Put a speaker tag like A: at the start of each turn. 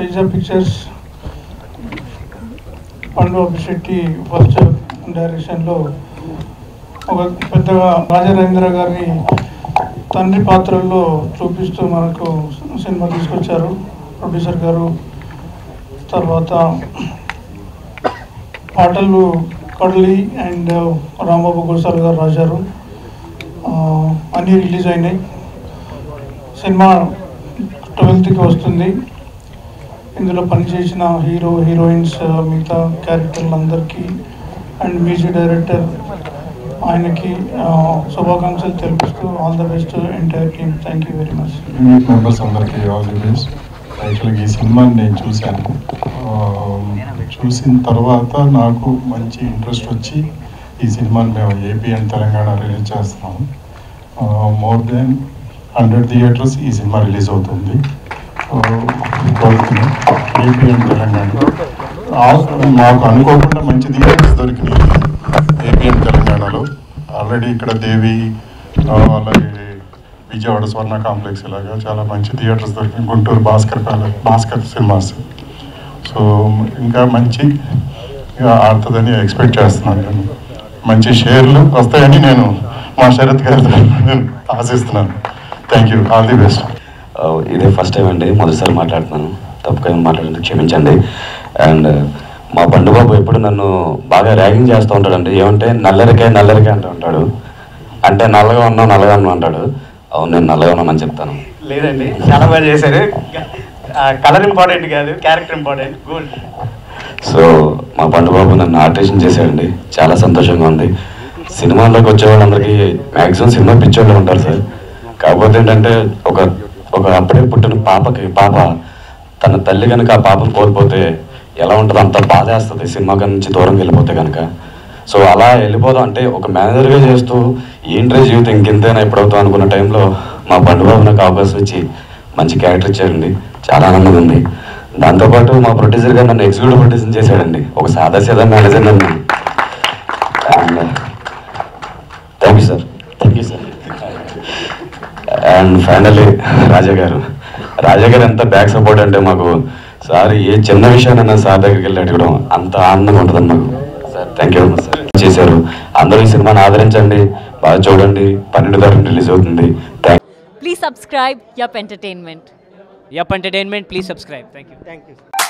A: Teja pictures పండు అభిషెట్టి first డైరెక్షన్లో ఒక పెద్దగా రాజరేంద్ర గారిని తండ్రి పాత్రల్లో చూపిస్తూ మనకు సినిమా తీసుకొచ్చారు ప్రొడ్యూసర్ గారు. తర్వాత పాటలు కడలి అండ్ రాంబాబు గోసాల్ గారు రాశారు. అన్నీ రిలీజ్ అయినాయి. సినిమా 12కి వస్తుంది. ఇందులో పనిచేసిన హీరో హీరోయిన్స్ మిగతా క్యారెక్టర్లందరికీ అండ్ మ్యూజిక్ డైరెక్టర్ ఆయనకి శుభాకాంక్షలు తెలిపిస్తూ all the best entire team. Thank you very much.
B: Members అందరికీ ఆల్ ది బెస్ట్. యాక్చువల్గా ఈ సినిమాని నేను చూశాను. చూసిన తర్వాత నాకు మంచి ఇంట్రెస్ట్ వచ్చి ఈ సినిమాని మేము ఏపీ అండ్ తెలంగాణ రిలీజ్ చేస్తున్నాము. మోర్ దెన్ 100 థియేటర్స్ ఈ సినిమా రిలీజ్ అవుతుంది. ఏపీ అండ్ తెలంగాణ మాకు అనుకోకుండా మంచి థియేటర్స్ దొరికినాయి ఏపీ అండ్ తెలంగాణలో. ఆల్రెడీ ఇక్కడ దేవి అలాగే విజయవాడ స్వర్ణ కాంప్లెక్స్ ఇలాగా చాలా మంచి థియేటర్స్ దొరికినాయి. గుంటూరు భాస్కర్ సినిమాస్. సో ఇంకా మంచి ఆడుతుందని ఎక్స్పెక్ట్ చేస్తున్నాను. నేను మంచి షేర్లు వస్తాయని నేను మా శరత్ గారితో నేను ఆశిస్తున్నాను. Thank you. All the best.
C: ఇదే ఫస్ట్ టైం అండి, మొదటిసారి మాట్లాడుతున్నాను. తప్పుగా మాట్లాడినందుకు క్షమించండి. అండ్ మా బండుబాబు ఎప్పుడు నన్ను బాగా ర్యాగింగ్ చేస్తూ ఉంటాడండి. ఏమంటే నల్లరికాయ అంటూ ఉంటాడు. అంటే నల్లగా ఉన్నావు అంటాడు. అవును, నేను నల్లగా ఉన్నానని చెప్తాను.
D: లేదండి, చాలా బాగా చేశారు. కలర్ ఇంపార్టెంట్ కాదు, క్యారెక్టర్ ఇంపార్టెంట్. గుడ్.
C: సో మా బండుబాబు నన్ను ఆర్టిషన్ చేశాడండి. చాలా సంతోషంగా ఉంది. సినిమాల్లోకి వచ్చే వాళ్ళందరికీ మ్యాక్సిమం సినిమా పిచ్చోళ్ళు ఉంటారు సార్. కాకపోతే ఏంటంటే ఒక అప్పుడే పుట్టిన పాప తన తల్లి కనుక ఆ పాపను కోల్పోతే ఎలా ఉంటుందో అంత బాధ వేస్తుంది సినిమా నుంచి దూరం వెళ్ళిపోతే కనుక. సో అలా వెళ్ళిపోదాం అంటే ఒక మేనేజర్గా చేస్తూ ఏంట్రే జీవితం ఇంకెంతైనా ఎప్పుడవుతాం అనుకున్న టైంలో మా బండుబాబు నాకు అవకాశం ఇచ్చి మంచి క్యారెక్టర్ ఇచ్చారండి. చాలా ఆనందంగా ఉంది. దాంతోపాటు మా ప్రొడ్యూసర్ గారు నన్ను ఎగ్జిక్యూటివ్ ప్రొడ్యూసర్ చేశాడండి. ఒక సాదా మేనేజర్ నన్ను. And thank you sir. And finally Raja garu ఎంత బ్యాక్ సపోర్ట్ అంటే మాకు సార్ ఏ చిన్న విషయాన్ని సార్ దగ్గరికి వెళ్ళి అడగడం అంత ఆనందంగా ఉంటుందని మాకు. Sir thank you very much sir. చేశారు. అందరూ ఈ సినిమాని ఆదరించండి, బాగా చూడండి. 12 తారీఖున రిలీజ్ అవుతుంది.
E: Please subscribe Yup Entertainment.
D: Yup Entertainment, please subscribe. Thank you.